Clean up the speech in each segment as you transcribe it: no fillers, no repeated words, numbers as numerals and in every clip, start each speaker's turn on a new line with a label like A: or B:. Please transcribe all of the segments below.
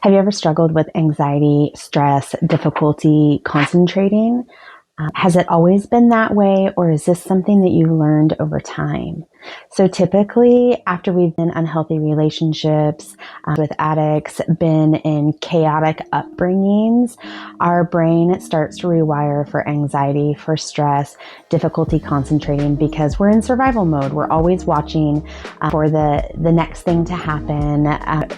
A: Have you ever struggled with anxiety, stress, difficulty concentrating? Has it always been that way, or is this something that you learned over time? So typically, after we've been in unhealthy relationships with addicts, been in chaotic upbringings, our brain starts to rewire for anxiety, for stress, difficulty concentrating, because we're in survival mode. We're always watching for the next thing to happen,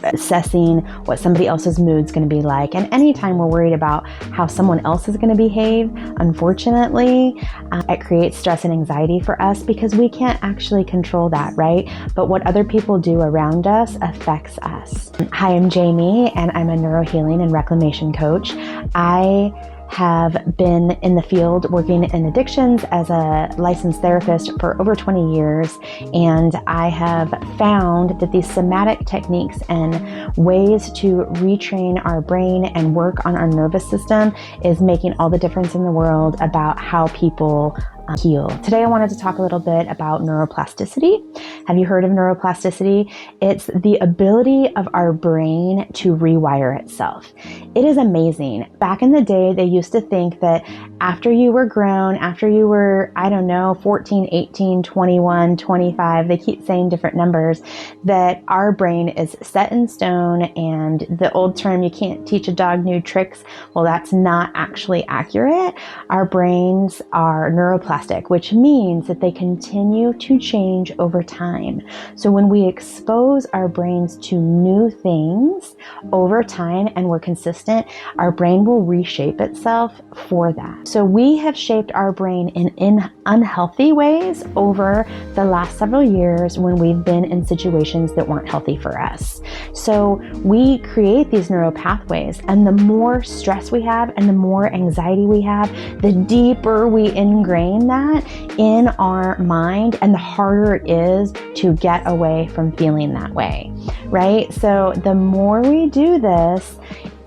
A: assessing what somebody else's mood's going to be like. And anytime we're worried about how someone else is going to behave, unfortunately, it creates stress and anxiety for us because we can't actually control that, right? But what other people do around us affects us. Hi, I'm Jamie, and I'm a neurohealing and reclamation coach. I have been in the field working in addictions as a licensed therapist for over 20 years, and I have found that these somatic techniques and ways to retrain our brain and work on our nervous system is making all the difference in the world about how people heal. Today, I wanted to talk a little bit about neuroplasticity. Have you heard of neuroplasticity? It's the ability of our brain to rewire itself. It is amazing. Back in the day, they used to think that after you were grown, after you were, 14, 18, 21, 25, they keep saying different numbers, that our brain is set in stone, and the old term, you can't teach a dog new tricks. Well, that's not actually accurate. Our brains are neuroplastic, which means that they continue to change over time. So when we expose our brains to new things over time and we're consistent, our brain will reshape itself for that. So we have shaped our brain in unhealthy ways over the last several years when we've been in situations that weren't healthy for us. So we create these neural pathways, and the more stress we have and the more anxiety we have, the deeper we ingrain that in our mind, and the harder it is to get away from feeling that way, right? So the more we do this,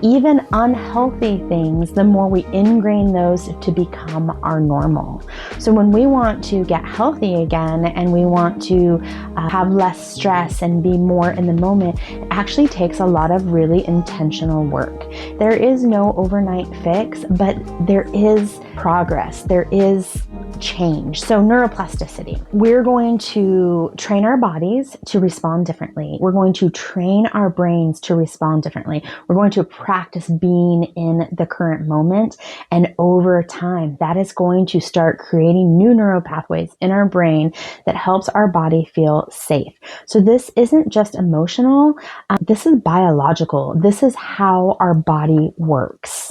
A: even unhealthy things, the more we ingrain those to become our normal. So when we want to get healthy again and we want to have less stress and be more in the moment, it actually takes a lot of really intentional work. There is no overnight fix, but there is progress. There is change. So neuroplasticity. We're going to train our bodies to respond differently. We're going to train our brains to respond differently. We're going to practice being in the current moment. And over time, that is going to start creating new neural pathways in our brain that helps our body feel safe. So this isn't just emotional. This is biological. This is how our body works.